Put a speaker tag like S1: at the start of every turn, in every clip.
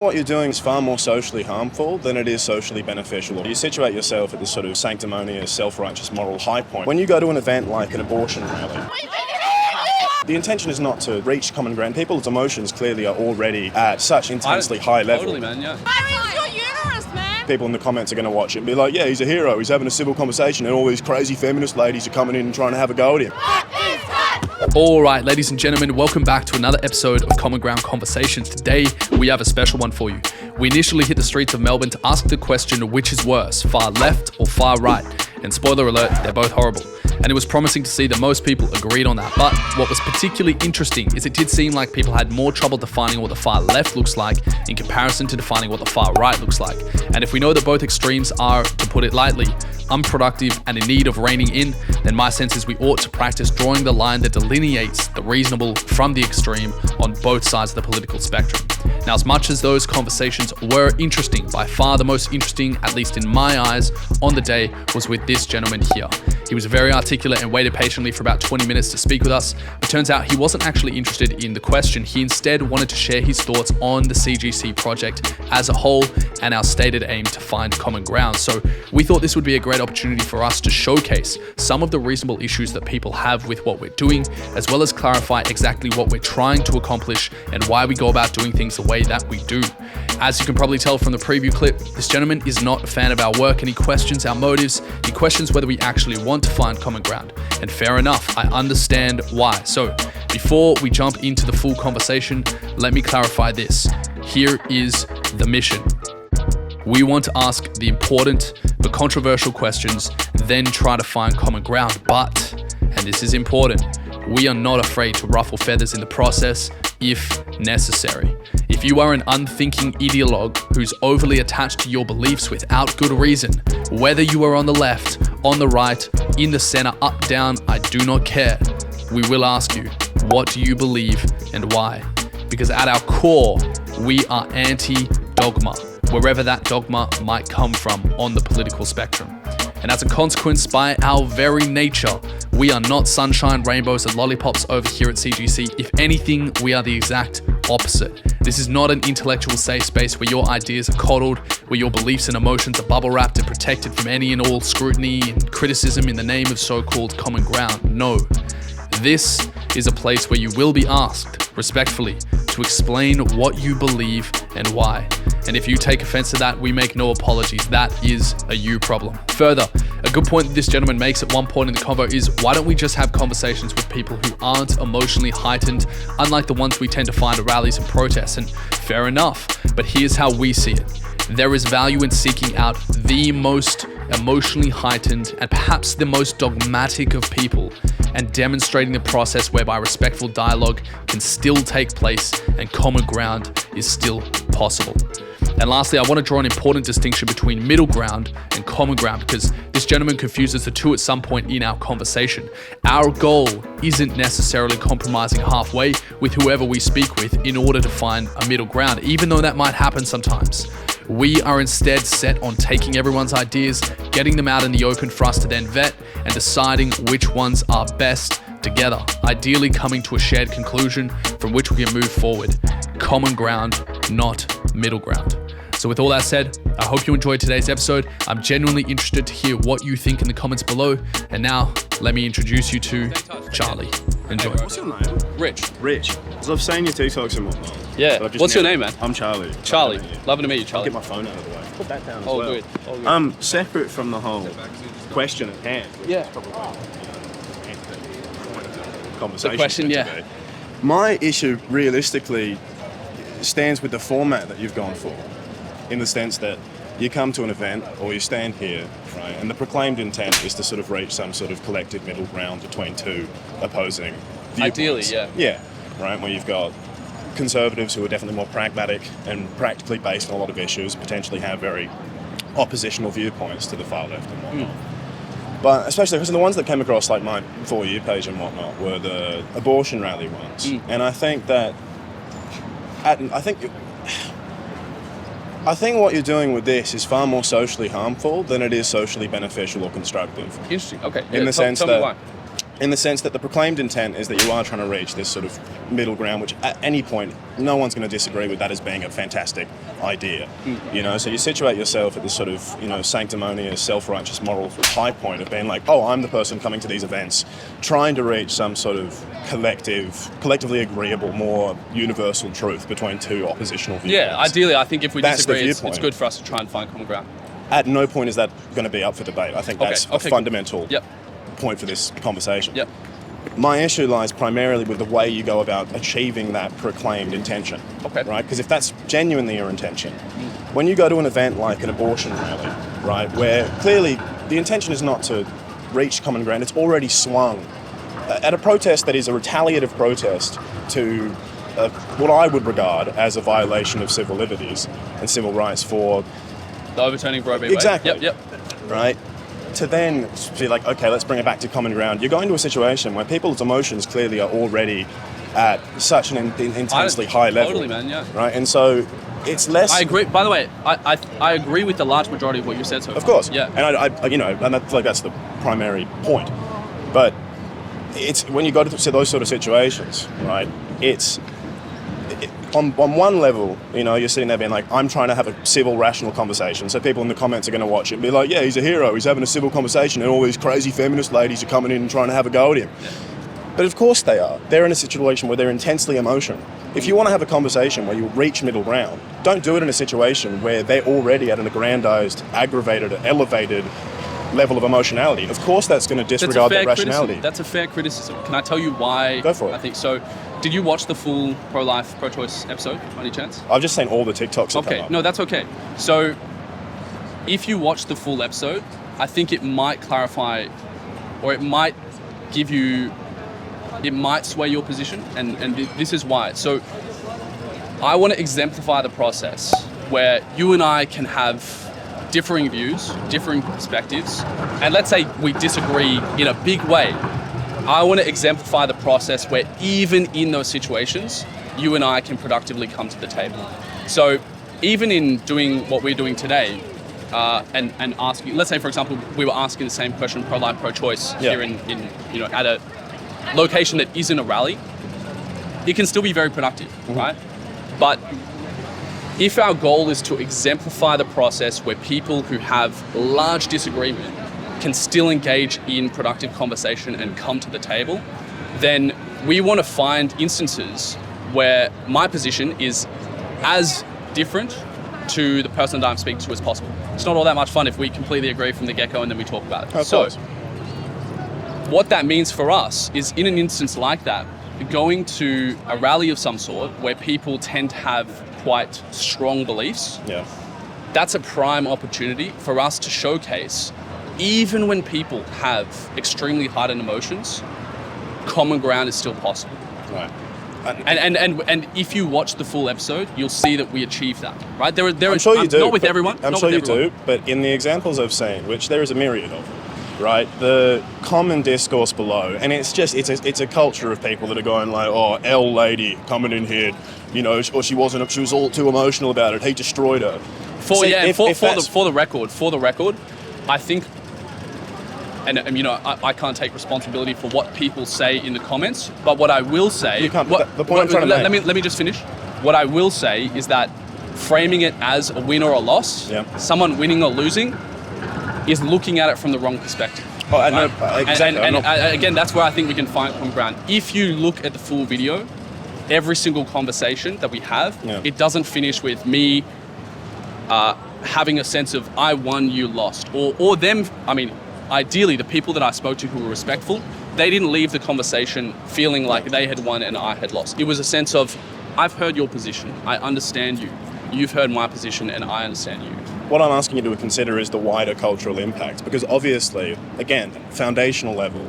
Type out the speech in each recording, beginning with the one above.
S1: What you're doing is far more socially harmful than it is socially beneficial. You situate yourself at this sort of sanctimonious, self-righteous moral high point. When you go to an event like an abortion rally, the intention is not to reach common ground. People's emotions clearly are already at such intensely high level.
S2: Totally, man, yeah.
S3: Where is your uterus, man?
S1: People in the comments are going to watch it and be like, yeah, he's a hero, he's having a civil conversation, and all these crazy feminist ladies are coming in and trying to have a go at him.
S2: All right, ladies and gentlemen, welcome back to another episode of Common Ground Conversations. Today, we have a special one for you. We initially hit the streets of Melbourne to ask the question, which is worse, far left or far right? And spoiler alert, they're both horrible. And it was promising to see that most people agreed on that. But what was particularly interesting is it did seem like people had more trouble defining what the far left looks like in comparison to defining what the far right looks like. And if we know that both extremes are, to put it lightly, unproductive and in need of reining in, then my sense is we ought to practice drawing the line that delineates the reasonable from the extreme on both sides of the political spectrum. Now, as much as those conversations were interesting, by far the most interesting, at least in my eyes, on the day was with this gentleman here. He was very articulate and waited patiently for about 20 minutes to speak with us. It turns out he wasn't actually interested in the question. He instead wanted to share his thoughts on the CGC project as a whole and our stated aim to find common ground. So we thought this would be a great opportunity for us to showcase some of the reasonable issues that people have with what we're doing, as well as clarify exactly what we're trying to accomplish and why we go about doing things the way that we do. As you can probably tell from the preview clip, this gentleman is not a fan of our work and he questions our motives. He questions whether we actually want to find common ground. And fair enough, I understand why. So before we jump into the full conversation, let me clarify this. Here is the mission. We want to ask the important but controversial questions, then try to find common ground. But, and this is important, we are not afraid to ruffle feathers in the process if necessary. If you are an unthinking ideologue who's overly attached to your beliefs without good reason, whether you are on the left, on the right, in the center, up, down, I do not care. We will ask you, what do you believe and why? Because at our core, we are anti-dogma, wherever that dogma might come from on the political spectrum. And as a consequence, by our very nature, we are not sunshine, rainbows, and lollipops over here at CGC. If anything, we are the exact opposite. This is not an intellectual safe space where your ideas are coddled, where your beliefs and emotions are bubble wrapped and protected from any and all scrutiny and criticism in the name of so-called common ground. No. This is a place where you will be asked, respectfully, to explain what you believe and why. And if you take offense to that, we make no apologies. That is a you problem. Further, a good point that this gentleman makes at one point in the convo is, why don't we just have conversations with people who aren't emotionally heightened, unlike the ones we tend to find at rallies and protests? And fair enough, but here's how we see it. There is value in seeking out the most emotionally heightened and perhaps the most dogmatic of people and demonstrating the process whereby respectful dialogue can still take place and common ground is still possible. And lastly, I want to draw an important distinction between middle ground and common ground, because this gentleman confuses the two at some point in our conversation. Our goal isn't necessarily compromising halfway with whoever we speak with in order to find a middle ground, even though that might happen sometimes. We are instead set on taking everyone's ideas, getting them out in the open for us to then vet and deciding which ones are best together, ideally coming to a shared conclusion from which we can move forward. Common ground, not middle ground. So with all that said, I hope you enjoyed today's episode. I'm genuinely interested to hear what you think in the comments below. And now, let me introduce you to Charlie. Enjoy.
S1: What's your name?
S2: Rich.
S1: Rich. Because I've seen your TikToks and whatnot.
S2: Yeah. What's your name, man?
S1: I'm Charlie.
S2: Charlie. Lovely to meet you,
S1: I'll
S2: Charlie.
S1: get my phone out of the way. Put that down as
S2: All
S1: well.
S2: good. All good.
S1: Separate from the whole question at hand.
S2: Yeah.
S1: Conversation.
S2: The question, yeah.
S1: My issue, realistically, stands with the format that you've gone for, in the sense that you come to an event or you stand here, right, and the proclaimed intent is to sort of reach some sort of collective middle ground between two opposing viewpoints.
S2: Ideally, yeah.
S1: Yeah, right, where you've got conservatives who are definitely more pragmatic and practically based on a lot of issues, potentially have very oppositional viewpoints to the far left and whatnot. But especially because the ones that came across like my For You page and whatnot were the abortion rally ones. And I think that, I think what you're doing with this is far more socially harmful than it is socially beneficial or constructive.
S2: Interesting. Okay.
S1: In the sense
S2: tell me
S1: that
S2: why.
S1: in the sense that the proclaimed intent is that you are trying to reach this sort of middle ground, which at any point, no one's going to disagree with that as being a fantastic idea. You know, so you situate yourself at this sort of, you know, sanctimonious, self-righteous moral high point of being like, oh, I'm the person coming to these events, trying to reach some sort of collectively agreeable, more universal truth between two oppositional viewpoints.
S2: Yeah, ideally, I think if we
S1: That's the
S2: disagree, it's
S1: viewpoint.
S2: good for us to try and find common ground.
S1: At no point is that going to be up for debate. I think that's a fundamental
S2: Yep.
S1: point for this conversation.
S2: Yep.
S1: My issue lies primarily with the way you go about achieving that proclaimed intention.
S2: Okay.
S1: Right? Because if that's genuinely your intention, when you go to an event like an abortion rally, right, where clearly the intention is not to reach common ground, it's already swung. At a protest that is a retaliative protest to what I would regard as a violation of civil liberties and civil rights for...
S2: The overturning of Roe v. Wade.
S1: Exactly.
S2: Yep.
S1: Right? To then be like, okay, let's bring it back to common ground. You're going to a situation where people's emotions clearly are already at such an intensely high level.
S2: Totally, man, yeah.
S1: Right? And so it's less...
S2: I agree. By the way, I agree with the large majority of what you said so far.
S1: Of course.
S2: Yeah.
S1: And I you know, and I feel like that's the primary point. But it's when you go to those sort of situations, right, on one level, you know, you're sitting there being like, I'm trying to have a civil, rational conversation. So people in the comments are going to watch it and be like, yeah, he's a hero. He's having a civil conversation and all these crazy feminist ladies are coming in and trying to have a go at him. Yeah. But of course they are. They're in a situation where they're intensely emotional. If you want to have a conversation where you reach middle ground, don't do it in a situation where they're already at an aggrandized, aggravated, elevated level of emotionality. Of course that's going to disregard that rationality.
S2: That's a fair criticism. Can I tell you why?
S1: Go for it.
S2: I think so. Did you watch the full pro-life, pro-choice episode, by any chance?
S1: I've just seen all the TikToks that come
S2: Okay,
S1: up.
S2: no, that's okay. So, if you watch the full episode, I think it might clarify, or it might give you, it might sway your position, and this is why. So, I want to exemplify the process where you and I can have differing views, differing perspectives, and let's say we disagree in a big way. I want to exemplify the process where even in those situations, you and I can productively come to the table. So even in doing what we're doing today, and asking, let's say for example, we were asking the same question, pro-life, pro-choice, here in you know, at a location that isn't a rally, it can still be very productive, right? But if our goal is to exemplify the process where people who have large disagreement can still engage in productive conversation and come to the table, then we want to find instances where my position is as different to the person that I'm speaking to as possible. It's not all that much fun if we completely agree from the get-go and then we talk about it.
S1: Of course.
S2: What that means for us is in an instance like that, going to a rally of some sort where people tend to have quite strong beliefs, that's a prime opportunity for us to showcase, even when people have extremely heightened emotions, common ground is still possible.
S1: Right.
S2: And if you watch the full episode, you'll see that we achieve that, right?
S1: I'm sure you do.
S2: Not with everyone.
S1: I'm sure you do, but in the examples I've seen, which there is a myriad of them, right? The common discourse below, and it's a culture of people that are going like, oh, L lady coming in here, you know, or she was all too emotional about it. He destroyed her.
S2: For the record, I think. And you know, I can't take responsibility for what people say in the comments, but what I will say...
S1: You can't, the point I'm trying to make...
S2: Let me just finish. What I will say is that framing it as a win or a loss, someone winning or losing, is looking at it from the wrong perspective.
S1: Oh, right? Exactly.
S2: And again, that's where I think we can find common ground. If you look at the full video, every single conversation that we have, it doesn't finish with me having a sense of I won, you lost, or them. I mean, ideally, the people that I spoke to who were respectful, they didn't leave the conversation feeling like they had won and I had lost. It was a sense of, I've heard your position, I understand you, you've heard my position, and I understand you.
S1: What I'm asking you to consider is the wider cultural impact, because obviously, again, foundational level,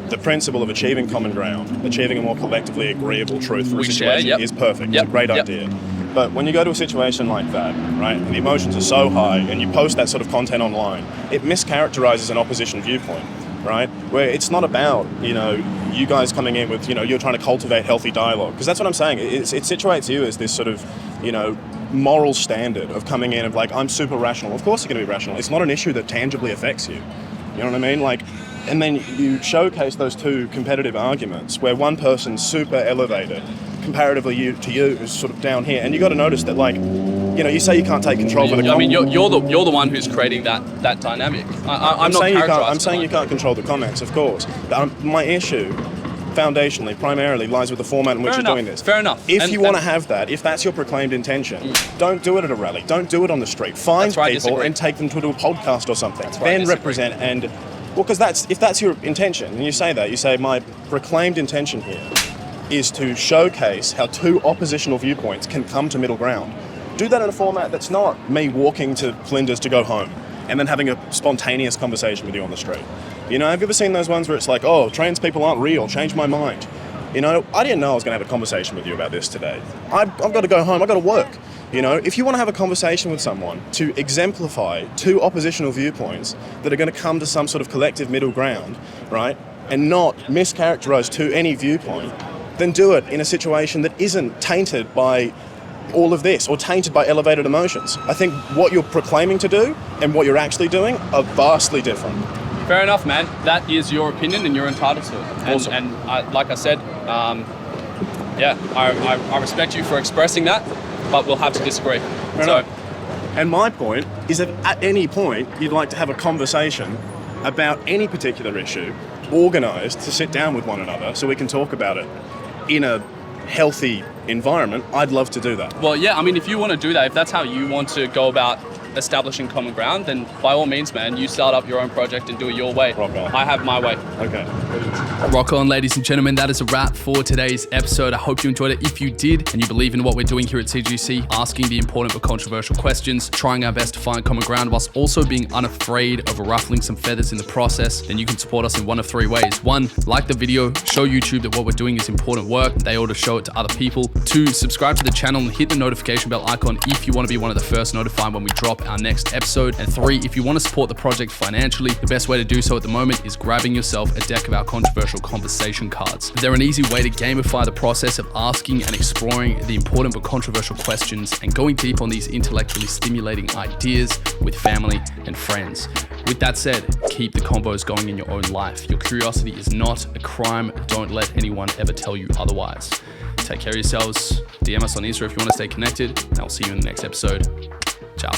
S1: the principle of achieving common ground, achieving a more collectively agreeable truth for a situation is perfect. It's a great idea. But when you go to a situation like that, right, and the emotions are so high, and you post that sort of content online, it mischaracterizes an opposition viewpoint, right? Where it's not about, you know, you guys coming in with, you know, you're trying to cultivate healthy dialogue. Because that's what I'm saying. It situates you as this sort of, you know, moral standard of coming in of like, I'm super rational. Of course you're going to be rational. It's not an issue that tangibly affects you. You know what I mean? Like, and then you showcase those two competitive arguments where one person's super elevated comparatively to you who's sort of down here, and you got to notice that, like, you say you can't take control of the
S2: I mean, you're the one who's creating that dynamic. I'm not
S1: saying
S2: I'm
S1: saying you can't control the comments, of course. But my issue, foundationally, primarily, lies with the format in which you're doing this.
S2: Fair enough.
S1: If you want to have that, if that's your proclaimed intention, don't do it at a rally. Don't do it on the street. Find people and take them to a podcast or something. Then represent and... Well, because if that's your intention, and you say my proclaimed intention here is to showcase how two oppositional viewpoints can come to middle ground. Do that in a format that's not me walking to Flinders to go home and then having a spontaneous conversation with you on the street. Have you ever seen those ones where it's like, oh, trans people aren't real, change my mind? I didn't know I was going to have a conversation with you about this today. I've got to go home, I've got to work. If you want to have a conversation with someone to exemplify two oppositional viewpoints that are going to come to some sort of collective middle ground, right, and not mischaracterize to any viewpoint, then do it in a situation that isn't tainted by all of this or tainted by elevated emotions. I think what you're proclaiming to do and what you're actually doing are vastly different.
S2: Fair enough, man. That is your opinion and you're entitled to it.
S1: Awesome.
S2: And like I said, I respect you for expressing that, but we'll have to disagree.
S1: Fair enough. And my point is that at any point you'd like to have a conversation about any particular issue, organised to sit down with one another so we can talk about it in a healthy environment, I'd love to do that.
S2: Well, yeah, I mean, if you want to do that, if that's how you want to go about establishing common ground, then by all means, man, you start up your own project and do it your way.
S1: Rock on.
S2: I have my way.
S1: Okay.
S2: Rock on, ladies and gentlemen. That is a wrap for today's episode. I hope you enjoyed it. If you did, and you believe in what we're doing here at CGC, asking the important but controversial questions, trying our best to find common ground whilst also being unafraid of ruffling some feathers in the process, then you can support us in one of three ways. One, like the video, show YouTube that what we're doing is important work. They ought to show it to other people. Two, subscribe to the channel and hit the notification bell icon if you want to be one of the first notified when we drop our next episode. And three, if you want to support the project financially, the best way to do so at the moment is grabbing yourself a deck of our controversial conversation cards. They're an easy way to gamify the process of asking and exploring the important but controversial questions and going deep on these intellectually stimulating ideas with family and friends. With that said, keep the combos going in your own life. Your curiosity is not a crime. Don't let anyone ever tell you otherwise. Take care of yourselves. DM us on Insta if you want to stay connected, and I'll see you in the next episode. Ciao.